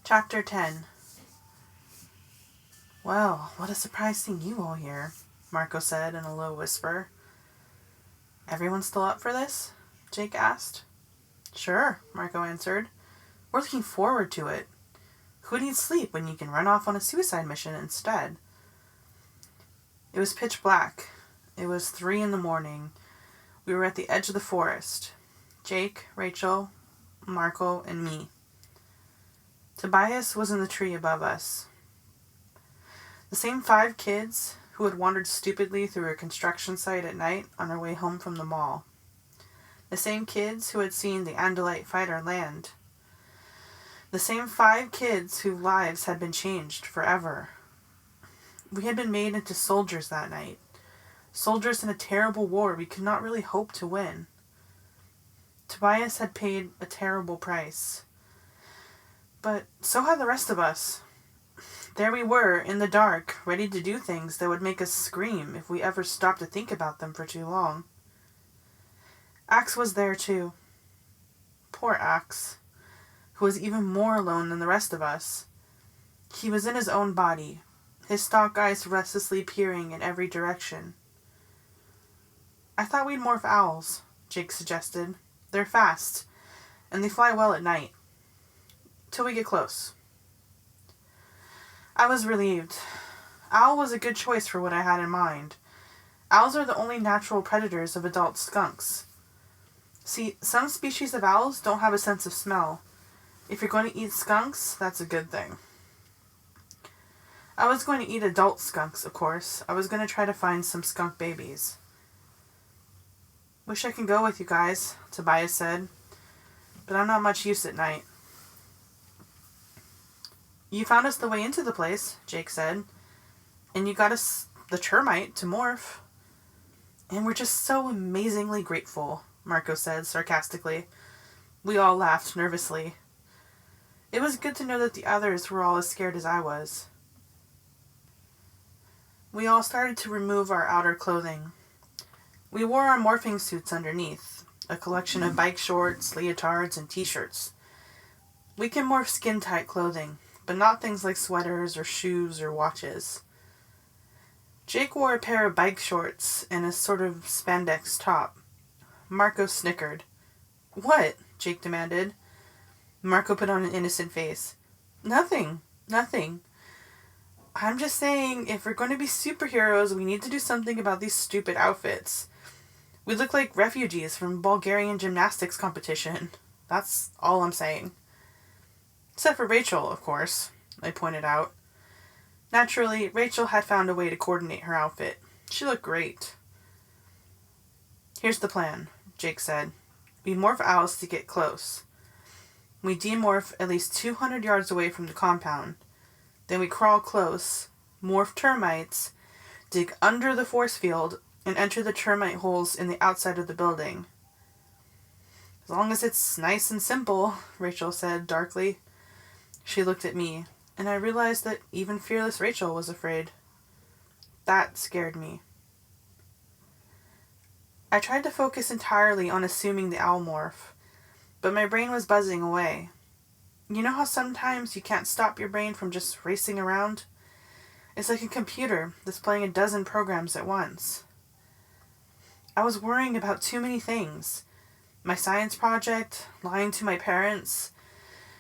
Chapter 10. Well, what a surprise seeing you all here, Marco said in a low whisper. Everyone still up for this? Jake asked. Sure, Marco answered. We're looking forward to it. Who needs sleep when you can run off on a suicide mission instead? It was pitch black. It was 3 a.m. We were at the edge of the forest. Jake, Rachel, Marco, and me. Tobias was in the tree above us. The same 5 kids who had wandered stupidly through a construction site at night on our way home from the mall. The same kids who had seen the Andalite fighter land. The same 5 kids whose lives had been changed forever. We had been made into soldiers that night. Soldiers in a terrible war we could not really hope to win. Tobias had paid a terrible price. But so had the rest of us. There we were, in the dark, ready to do things that would make us scream if we ever stopped to think about them for too long. Axe was there too. Poor Axe, who was even more alone than the rest of us. He was in his own body, his stalk eyes restlessly peering in every direction. I thought we'd morph owls, Jake suggested. They're fast, and they fly well at night. Till we get close. I was relieved. Owl was a good choice for what I had in mind. Owls are the only natural predators of adult skunks. See, some species of owls don't have a sense of smell. If you're going to eat skunks, that's a good thing. I was going to eat adult skunks, of course. I was going to try to find some skunk babies. Wish I could go with you guys, Tobias said. But I'm not much use at night. You found us the way into the place, Jake said. And you got us the termite to morph. And we're just so amazingly grateful, Marco said sarcastically. We all laughed nervously. It was good to know that the others were all as scared as I was. We all started to remove our outer clothing. We wore our morphing suits underneath, a collection of bike shorts, leotards, and t-shirts. We can morph skin-tight clothing, but not things like sweaters or shoes or watches. Jake wore a pair of bike shorts and a sort of spandex top. Marco snickered. What? Jake demanded. Marco put on an innocent face. Nothing. I'm just saying, if we're going to be superheroes, we need to do something about these stupid outfits. We look like refugees from a Bulgarian gymnastics competition. That's all I'm saying. Except for Rachel, of course, I pointed out. Naturally, Rachel had found a way to coordinate her outfit. She looked great. Here's the plan, Jake said. We morph owls to get close. We demorph at least 200 yards away from the compound. Then we crawl close, morph termites, dig under the force field, and enter the termite holes in the outside of the building. As long as it's nice and simple, Rachel said darkly. She looked at me, and I realized that even fearless Rachel was afraid. That scared me. I tried to focus entirely on assuming the owl morph, but my brain was buzzing away. You know how sometimes you can't stop your brain from just racing around? It's like a computer that's playing a dozen programs at once. I was worrying about too many things. My science project, lying to my parents,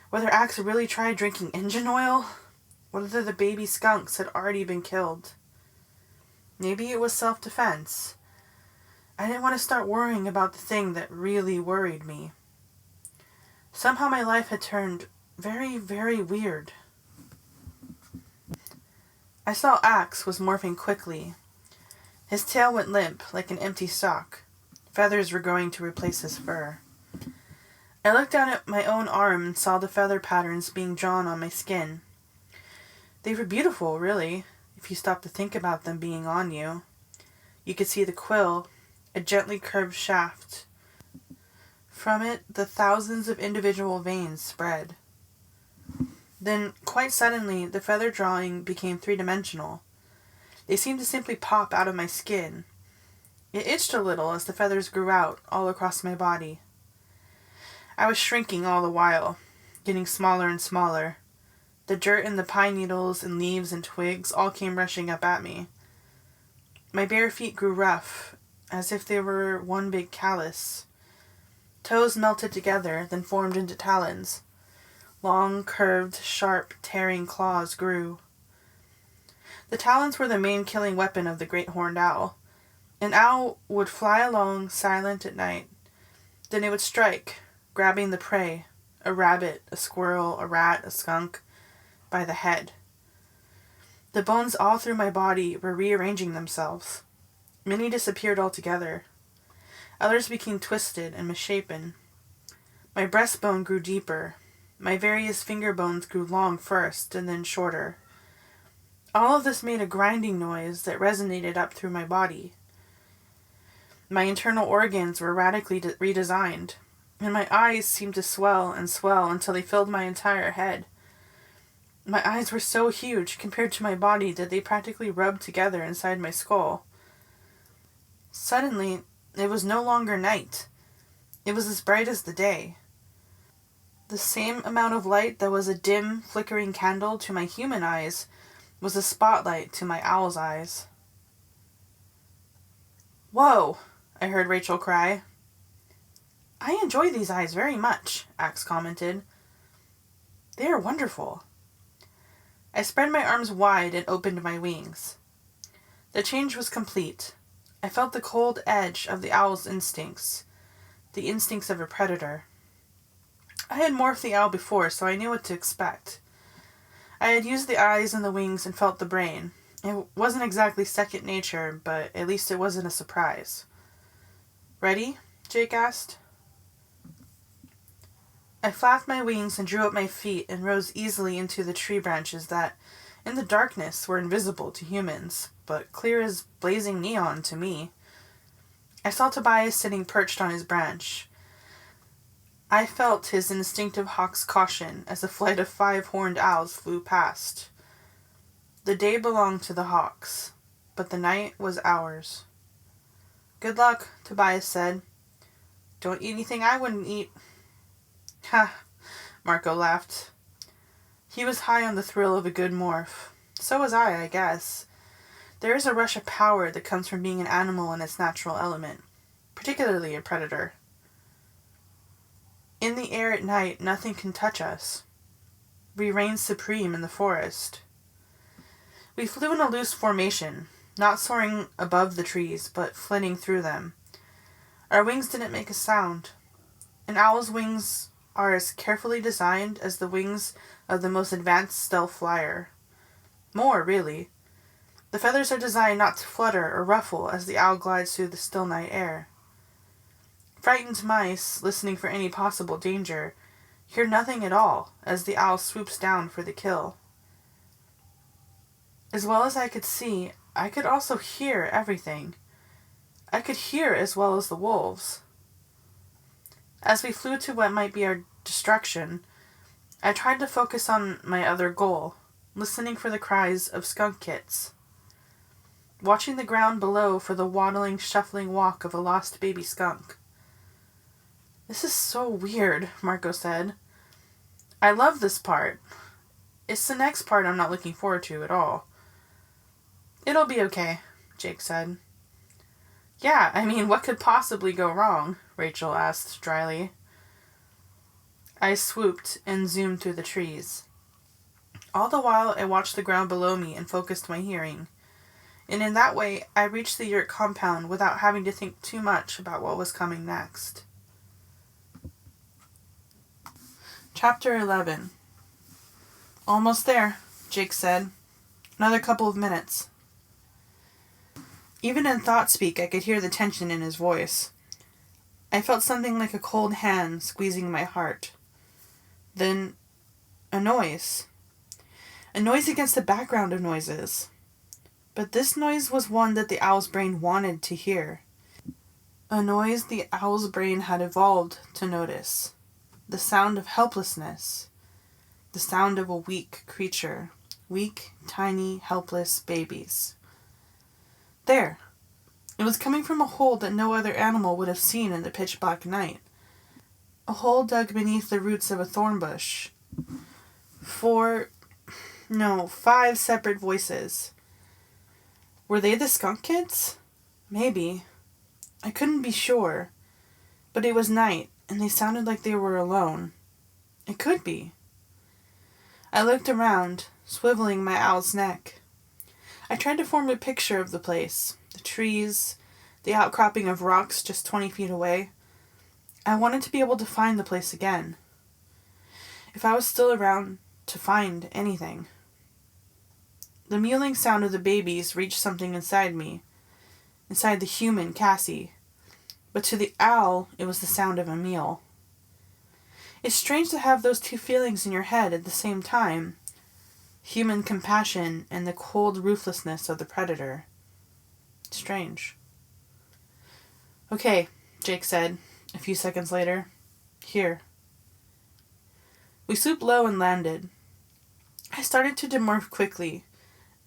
whether Axe really tried drinking engine oil, whether the baby skunks had already been killed. Maybe it was self-defense. I didn't want to start worrying about the thing that really worried me. Somehow my life had turned very, very weird. I saw Axe was morphing quickly. His tail went limp, like an empty sock. Feathers were growing to replace his fur. I looked down at my own arm and saw the feather patterns being drawn on my skin. They were beautiful, really, if you stopped to think about them being on you. You could see the quill, a gently curved shaft. From it, the thousands of individual veins spread. Then, quite suddenly, the feather drawing became 3-dimensional. They seemed to simply pop out of my skin. It itched a little as the feathers grew out all across my body. I was shrinking all the while, getting smaller and smaller. The dirt and the pine needles and leaves and twigs all came rushing up at me. My bare feet grew rough, as if they were one big callus. Toes melted together, then formed into talons. Long, curved, sharp, tearing claws grew. The talons were the main killing weapon of the great horned owl. An owl would fly along, silent at night. Then it would strike, grabbing the prey, a rabbit, a squirrel, a rat, a skunk, by the head. The bones all through my body were rearranging themselves. Many disappeared altogether. Others became twisted and misshapen. My breastbone grew deeper. My various finger bones grew long first, and then shorter. All of this made a grinding noise that resonated up through my body. My internal organs were radically redesigned, and my eyes seemed to swell and swell until they filled my entire head. My eyes were so huge compared to my body that they practically rubbed together inside my skull. Suddenly, it was no longer night. It was as bright as the day. The same amount of light that was a dim, flickering candle to my human eyes was a spotlight to my owl's eyes. "Whoa!" I heard Rachel cry. "I enjoy these eyes very much," Axe commented. "They are wonderful." I spread my arms wide and opened my wings. The change was complete. I felt the cold edge of the owl's instincts, the instincts of a predator. I had morphed the owl before, so I knew what to expect. I had used the eyes and the wings and felt the brain. It wasn't exactly second nature, but at least it wasn't a surprise. "Ready?" Jake asked. I flapped my wings and drew up my feet and rose easily into the tree branches that, in the darkness, were invisible to humans, but clear as blazing neon to me. I saw Tobias sitting perched on his branch. I felt his instinctive hawk's caution as a flight of 5 horned owls flew past. The day belonged to the hawks, but the night was ours. "Good luck," Tobias said. "Don't eat anything I wouldn't eat." "Ha," Marco laughed. He was high on the thrill of a good morph. So was I guess. There is a rush of power that comes from being an animal in its natural element, particularly a predator. In the air at night, nothing can touch us. We reign supreme in the forest. We flew in a loose formation, not soaring above the trees, but flitting through them. Our wings didn't make a sound. An owl's wings are as carefully designed as the wings of the most advanced stealth flyer. More, really. The feathers are designed not to flutter or ruffle as the owl glides through the still night air. Frightened mice, listening for any possible danger, hear nothing at all as the owl swoops down for the kill. As well as I could see, I could also hear everything. I could hear as well as the wolves. As we flew to what might be our destruction, I tried to focus on my other goal, listening for the cries of skunk kits. Watching the ground below for the waddling, shuffling walk of a lost baby skunk. "This is so weird," Marco said. "I love this part. It's the next part I'm not looking forward to at all." "It'll be okay," Jake said. "Yeah, I mean, what could possibly go wrong?" Rachel asked dryly. I swooped and zoomed through the trees. All the while, I watched the ground below me and focused my hearing. And in that way, I reached the yurt compound without having to think too much about what was coming next. Chapter 11. "Almost there," Jake said. "Another couple of minutes." Even in thought speak, I could hear the tension in his voice. I felt something like a cold hand squeezing my heart. Then, a noise. A noise against the background of noises. But this noise was one that the owl's brain wanted to hear. A noise the owl's brain had evolved to notice. The sound of helplessness. The sound of a weak creature. Weak, tiny, helpless babies. There. It was coming from a hole that no other animal would have seen in the pitch-black night. A hole dug beneath the roots of a thorn bush. 4 No, 5 separate voices. Were they the skunk kids? Maybe. I couldn't be sure. But it was night, and they sounded like they were alone. It could be. I looked around, swiveling my owl's neck. I tried to form a picture of the place, the trees, the outcropping of rocks just 20 feet away. I wanted to be able to find the place again. If I was still around to find anything. The mewling sound of the babies reached something inside me, inside the human Cassie. But to the owl, it was the sound of a meal. It's strange to have those two feelings in your head at the same time. Human compassion and the cold ruthlessness of the predator. Strange. Okay, Jake said, a few seconds later. Here. We swooped low and landed. I started to demorph quickly.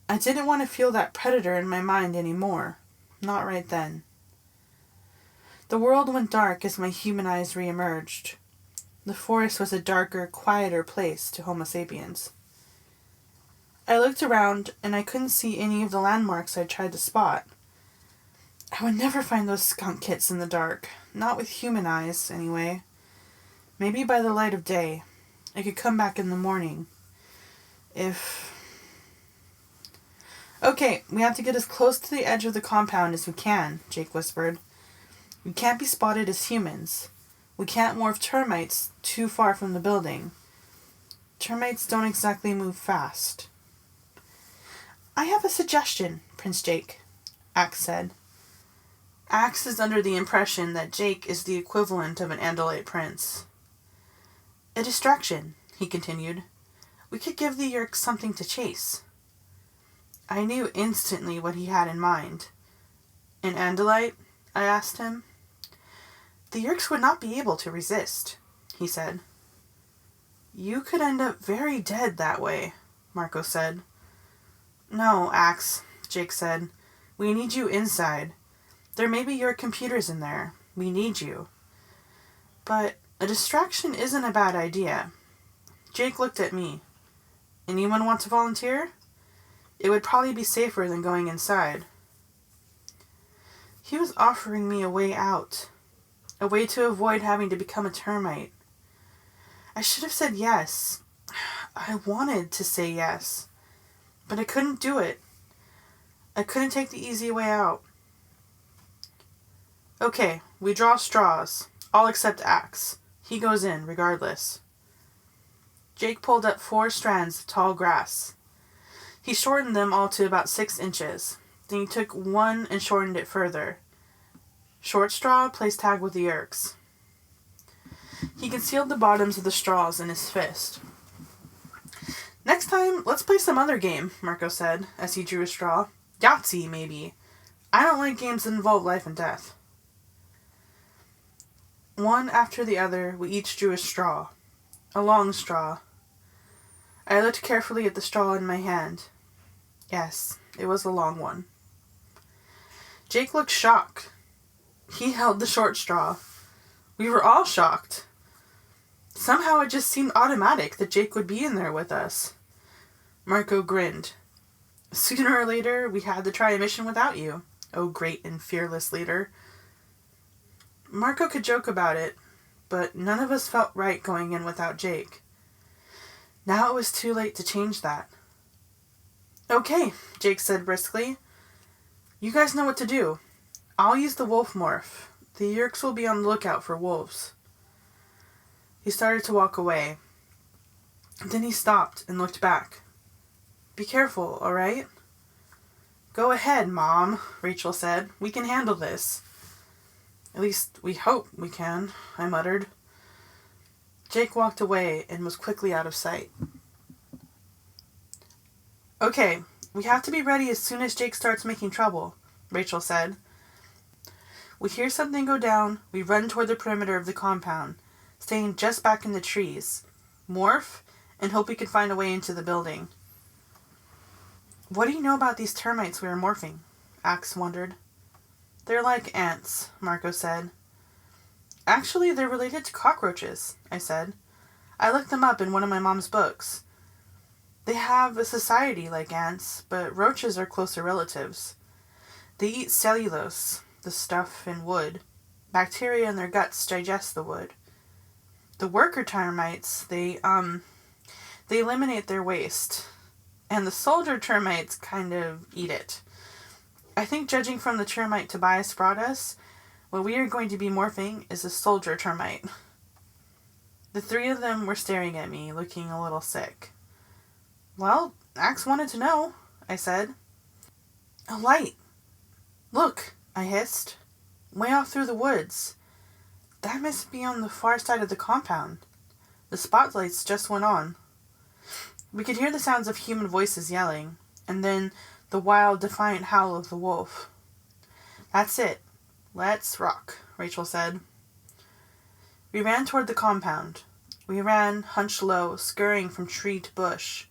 I didn't want to feel that predator in my mind anymore. Not right then. The world went dark as my human eyes re-emerged. The forest was a darker, quieter place to Homo sapiens. I looked around, and I couldn't see any of the landmarks I'd tried to spot. I would never find those skunk kits in the dark. Not with human eyes, anyway. Maybe by the light of day. I could come back in the morning. Okay, we have to get as close to the edge of the compound as we can, Jake whispered. We can't be spotted as humans. We can't morph termites too far from the building. Termites don't exactly move fast. I have a suggestion, Prince Jake, Axe said. Axe is under the impression that Jake is the equivalent of an Andalite prince. A distraction, he continued. We could give the Yeerks something to chase. I knew instantly what he had in mind. An Andalite? I asked him. The Yeerks would not be able to resist, he said. You could end up very dead that way, Marco said. No, Axe, Jake said. We need you inside. There may be your computers in there. We need you. But a distraction isn't a bad idea. Jake looked at me. Anyone want to volunteer? It would probably be safer than going inside. He was offering me a way out. A way to avoid having to become a termite. I should have said yes. I wanted to say yes. But I couldn't do it. I couldn't take the easy way out. Okay, we draw straws. All except Axe. He goes in, regardless. Jake pulled up 4 strands of tall grass. He shortened them all to about 6 inches. Then he took one and shortened it further. Short straw placed tag with the Yeerks. He concealed the bottoms of the straws in his fist. Next time, let's play some other game, Marco said, as he drew a straw. Yahtzee, maybe. I don't like games that involve life and death. One after the other, we each drew a straw. A long straw. I looked carefully at the straw in my hand. Yes, it was a long one. Jake looked shocked. He held the short straw. We were all shocked. Somehow it just seemed automatic that Jake would be in there with us. Marco grinned. Sooner or later, we had to try a mission without you, oh great and fearless leader. Marco could joke about it, but none of us felt right going in without Jake. Now it was too late to change that. Okay, Jake said briskly. You guys know what to do. I'll use the wolf morph. The Yeerks will be on the lookout for wolves. He started to walk away. Then he stopped and looked back. Be careful, all right? Go ahead, Mom, Rachel said. We can handle this. At least we hope we can, I muttered. Jake walked away and was quickly out of sight. Okay, we have to be ready as soon as Jake starts making trouble, Rachel said. We hear something go down, we run toward the perimeter of the compound, staying just back in the trees, morph, and hope we can find a way into the building. What do you know about these termites we are morphing? Axe wondered. They're like ants, Marco said. Actually, they're related to cockroaches, I said. I looked them up in one of my mom's books. They have a society like ants, but roaches are closer relatives. They eat cellulose, the stuff in wood. Bacteria in their guts digest the wood. The worker termites, they eliminate their waste. And the soldier termites kind of eat it. I think judging from the termite Tobias brought us, what we are going to be morphing is a soldier termite. The three of them were staring at me, looking a little sick. Well, Axe wanted to know, I said. A light. Look, I hissed. Way off through the woods. That must be on the far side of the compound. The spotlights just went on. We could hear the sounds of human voices yelling, and then the wild, defiant howl of the wolf. That's it. Let's rock, Rachel said. We ran toward the compound. We ran, hunched low, scurrying from tree to bush.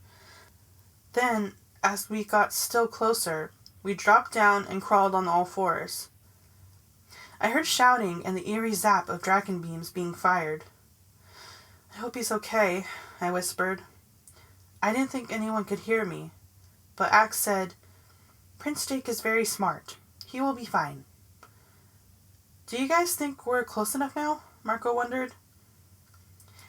Then, as we got still closer, we dropped down and crawled on all fours. I heard shouting and the eerie zap of dragon beams being fired. I hope he's okay, I whispered. I didn't think anyone could hear me, but Axe said, Prince Jake is very smart. He will be fine. Do you guys think we're close enough now? Marco wondered.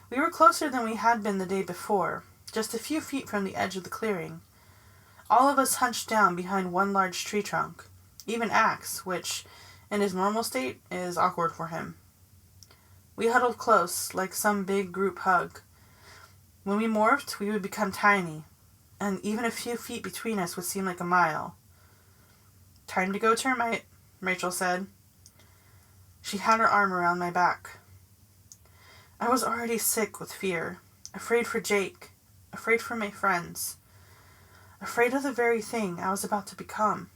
We were closer than we had been the day before, just a few feet from the edge of the clearing. All of us hunched down behind one large tree trunk, even Axe, which, in his normal state, is awkward for him. We huddled close, like some big group hug. When we morphed, we would become tiny, and even a few feet between us would seem like a mile. Time to go, termite, Rachel said. She had her arm around my back. I was already sick with fear, afraid for Jake, afraid for my friends, afraid of the very thing I was about to become.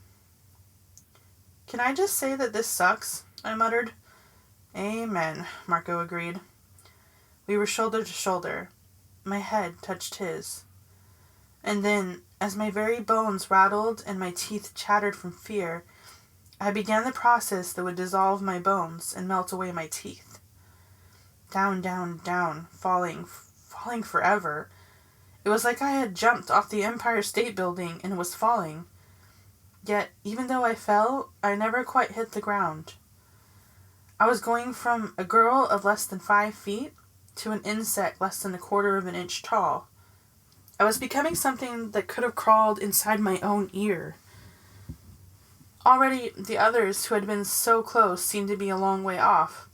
Can I just say that this sucks? I muttered. Amen, Marco agreed. We were shoulder to shoulder. My head touched his. And then, as my very bones rattled and my teeth chattered from fear, I began the process that would dissolve my bones and melt away my teeth. Down, down, down, falling forever. It was like I had jumped off the Empire State Building and was falling. Yet, even though I fell, I never quite hit the ground. I was going from a girl of less than 5 feet to an insect less than 1/4 of an inch tall. I was becoming something that could have crawled inside my own ear. Already, the others who had been so close seemed to be a long way off.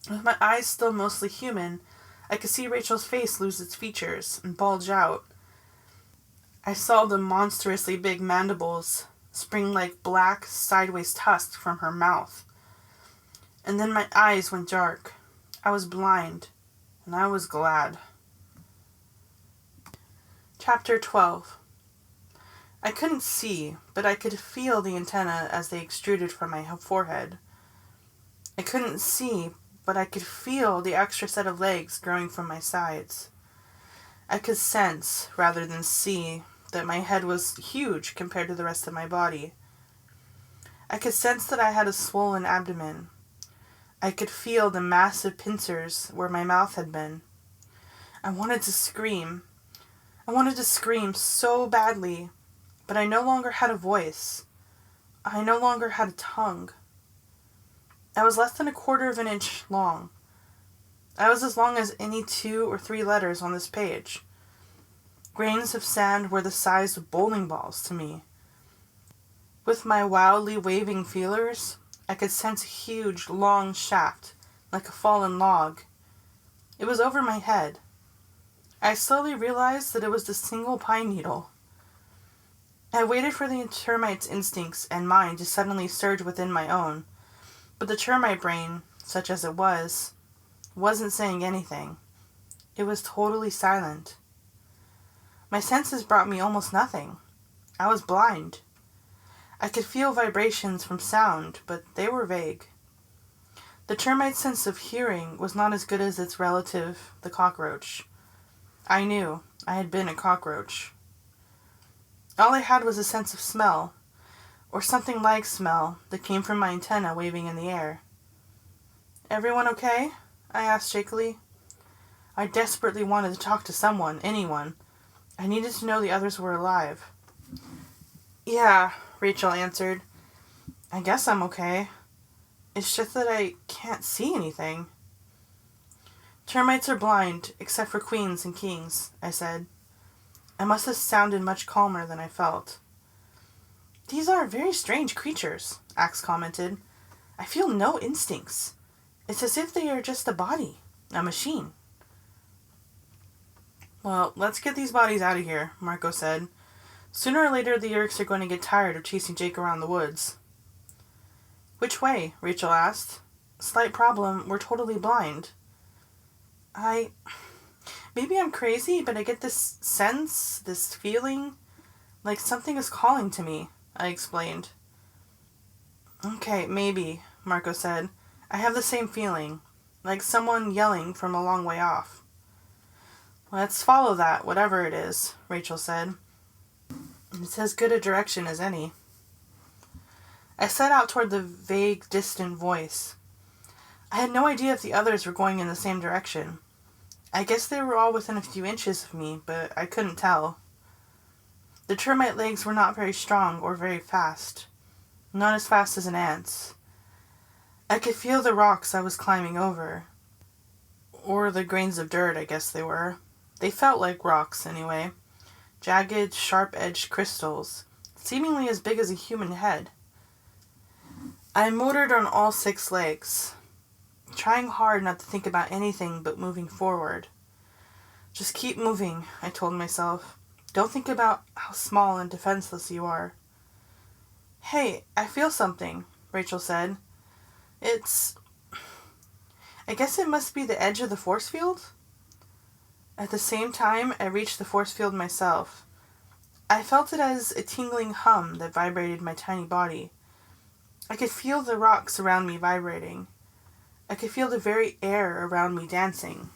With my eyes still mostly human, I could see Rachel's face lose its features and bulge out. I saw the monstrously big mandibles spring like black, sideways tusks from her mouth. And then my eyes went dark. I was blind, and I was glad. Chapter 12. I couldn't see, but I could feel the antennae as they extruded from my forehead. I couldn't see, but I could feel the extra set of legs growing from my sides. I could sense, rather than see, that my head was huge compared to the rest of my body. I could sense that I had a swollen abdomen. I could feel the massive pincers where my mouth had been. I wanted to scream. I wanted to scream so badly, but I no longer had a voice. I no longer had a tongue. I was less than 1/4 of an inch long. I was as long as any 2 or 3 letters on this page. Grains of sand were the size of bowling balls to me. With my wildly waving feelers, I could sense a huge, long shaft, like a fallen log. It was over my head. I slowly realized that it was the single pine needle. I waited for the termite's instincts and mine to suddenly surge within my own, but the termite brain, such as it was, wasn't saying anything. It was totally silent. My senses brought me almost nothing. I was blind. I could feel vibrations from sound, but they were vague. The termite's sense of hearing was not as good as its relative, the cockroach. I knew I had been a cockroach. All I had was a sense of smell, or something like smell, that came from my antenna waving in the air. Everyone okay? I asked shakily. I desperately wanted to talk to someone, anyone. I needed to know the others were alive. Yeah, Rachel answered. I guess I'm okay. It's just that I can't see anything. Termites are blind, except for queens and kings, I said. I must have sounded much calmer than I felt. These are very strange creatures, Axe commented. I feel no instincts. It's as if they are just a body, a machine. Well, let's get these bodies out of here, Marco said. Sooner or later the Yeerks are going to get tired of chasing Jake around the woods. Which way? Rachel asked. Slight problem, we're totally blind. Maybe I'm crazy, but I get this sense, this feeling, like something is calling to me, I explained. Okay, maybe, Marco said. I have the same feeling, like someone yelling from a long way off. Let's follow that, whatever it is, Rachel said. It's as good a direction as any. I set out toward the vague, distant voice. I had no idea if the others were going in the same direction. I guess they were all within a few inches of me, but I couldn't tell. The termite legs were not very strong or very fast. Not as fast as an ant's. I could feel the rocks I was climbing over. Or the grains of dirt, I guess they were. They felt like rocks, anyway. Jagged, sharp-edged crystals, seemingly as big as a human head. I motored on all 6 legs, trying hard not to think about anything but moving forward. Just keep moving, I told myself. Don't think about how small and defenseless you are. Hey, I feel something, Rachel said. I guess it must be the edge of the force field? At the same time, I reached the force field myself. I felt it as a tingling hum that vibrated my tiny body. I could feel the rocks around me vibrating. I could feel the very air around me dancing.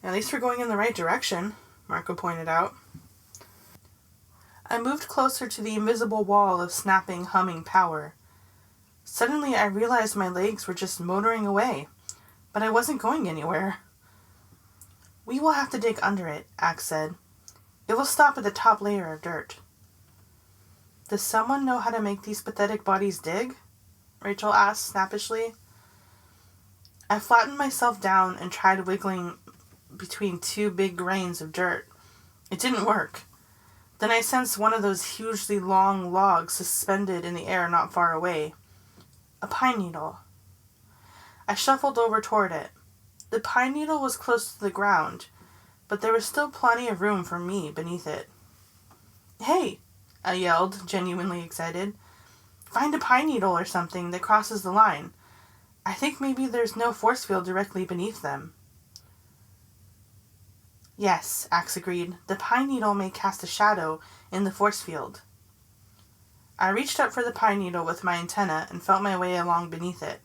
At least we're going in the right direction, Marco pointed out. I moved closer to the invisible wall of snapping, humming power. Suddenly I realized my legs were just motoring away, but I wasn't going anywhere. We will have to dig under it, Axe said. It will stop at the top layer of dirt. Does someone know how to make these pathetic bodies dig? Rachel asked snappishly. I flattened myself down and tried wiggling between 2 big grains of dirt. It didn't work. Then I sensed one of those hugely long logs suspended in the air not far away. A pine needle. I shuffled over toward it. The pine needle was close to the ground, but there was still plenty of room for me beneath it. Hey, I yelled, genuinely excited. Find a pine needle or something that crosses the line. I think maybe there's no force field directly beneath them. Yes, Axe agreed. The pine needle may cast a shadow in the force field. I reached up for the pine needle with my antenna and felt my way along beneath it.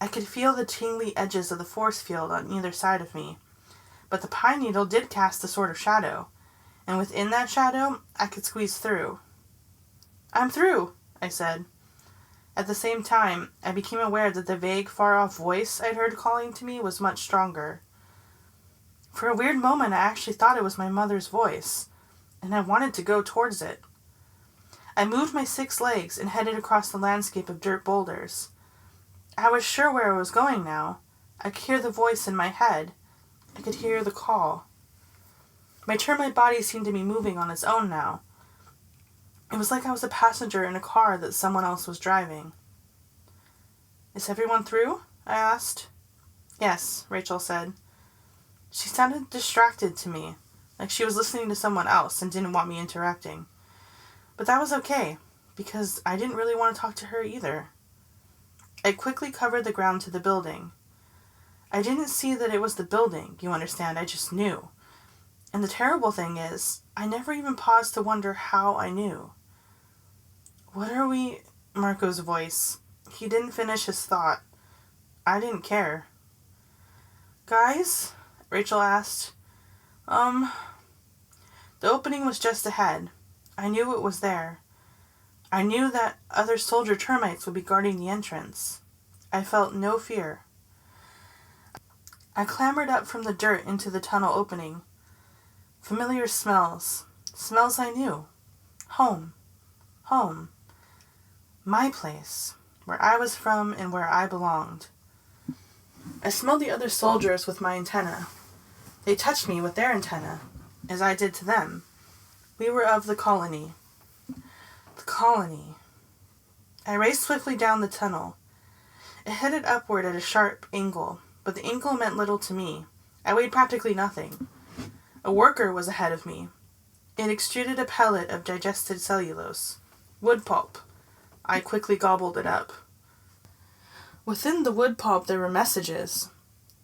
I could feel the tingly edges of the force field on either side of me, but the pine needle did cast a sort of shadow, and within that shadow I could squeeze through. I'm through, I said. At the same time, I became aware that the vague, far-off voice I'd heard calling to me was much stronger. For a weird moment, I actually thought it was my mother's voice, and I wanted to go towards it. I moved my 6 legs and headed across the landscape of dirt boulders. I was sure where I was going now. I could hear the voice in my head. I could hear the call. My termite body seemed to be moving on its own now. It was like I was a passenger in a car that someone else was driving. Is everyone through? I asked. Yes, Rachel said. She sounded distracted to me, like she was listening to someone else and didn't want me interrupting. But that was okay, because I didn't really want to talk to her either. I quickly covered the ground to the building. I didn't see that it was the building, you understand, I just knew. And the terrible thing is, I never even paused to wonder how I knew. What are we... Marco's voice. He didn't finish his thought. I didn't care. Guys? Rachel asked. The opening was just ahead. I knew it was there. I knew that other soldier termites would be guarding the entrance. I felt no fear. I clambered up from the dirt into the tunnel opening. Familiar smells. Smells I knew. Home. Home. My place. Where I was from and where I belonged. I smelled the other soldiers with my antenna. They touched me with their antenna, as I did to them. We were of the colony. The colony. I raced swiftly down the tunnel. It headed upward at a sharp angle, but the angle meant little to me. I weighed practically nothing. A worker was ahead of me. It extruded a pellet of digested cellulose. Wood pulp. I quickly gobbled it up. Within the wood pulp there were messages.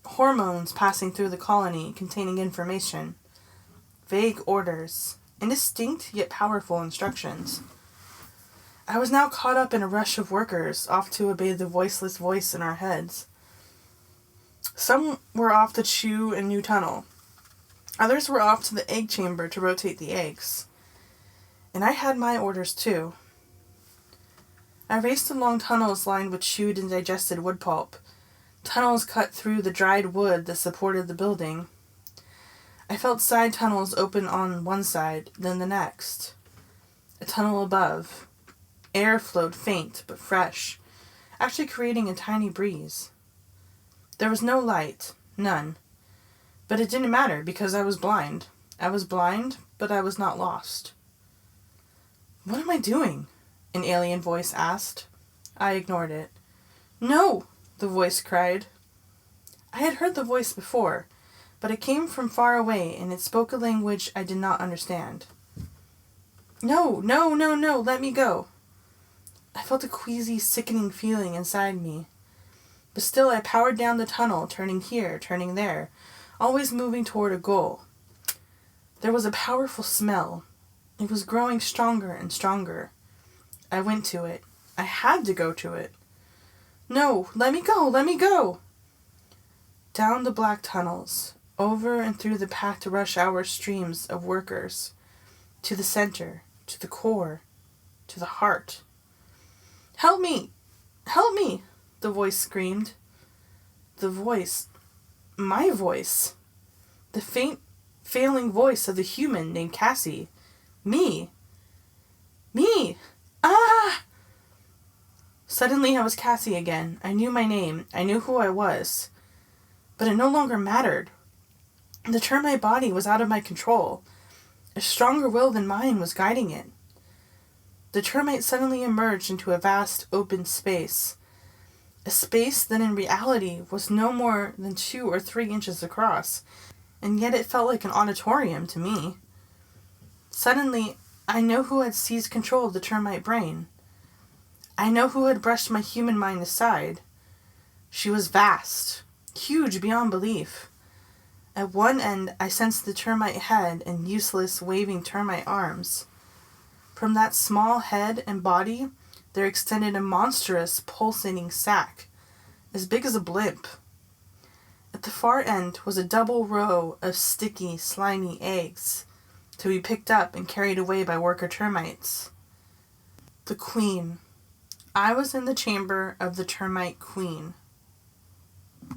Hormones passing through the colony containing information. Vague orders. Indistinct yet powerful instructions. I was now caught up in a rush of workers off to obey the voiceless voice in our heads. Some were off to chew a new tunnel. Others were off to the egg chamber to rotate the eggs. And I had my orders too. I raced along tunnels lined with chewed and digested wood pulp. Tunnels cut through the dried wood that supported the building. I felt side tunnels open on one side, then the next. A tunnel above. Air flowed faint but fresh, actually creating a tiny breeze. There was no light, none. But it didn't matter because I was blind. I was blind, but I was not lost. "What am I doing?" an alien voice asked. I ignored it. "No!" the voice cried. I had heard the voice before, but it came from far away and it spoke a language I did not understand. "No, no, no, no, let me go." I felt a queasy, sickening feeling inside me. But still I powered down the tunnel, turning here, turning there, always moving toward a goal. There was a powerful smell. It was growing stronger and stronger. I went to it. I had to go to it. "No, let me go, let me go!" Down the black tunnels, over and through the packed rush hour streams of workers, to the center, to the core, to the heart. "Help me! Help me!" the voice screamed. The voice, my voice, the faint, failing voice of the human named Cassie. Me! Me! Ah! Suddenly I was Cassie again. I knew my name. I knew who I was. But it no longer mattered. The termite body was out of my control. A stronger will than mine was guiding it. The termite suddenly emerged into a vast open space. A space that in reality was no more than 2 or 3 inches across, and yet it felt like an auditorium to me. Suddenly, I know who had seized control of the termite brain. I know who had brushed my human mind aside. She was vast, huge beyond belief. At one end, I sensed the termite head and useless, waving termite arms. From that small head and body, there extended a monstrous, pulsating sac, as big as a blimp. At the far end was a double row of sticky, slimy eggs, to be picked up and carried away by worker termites. The Queen. I was in the chamber of the termite queen.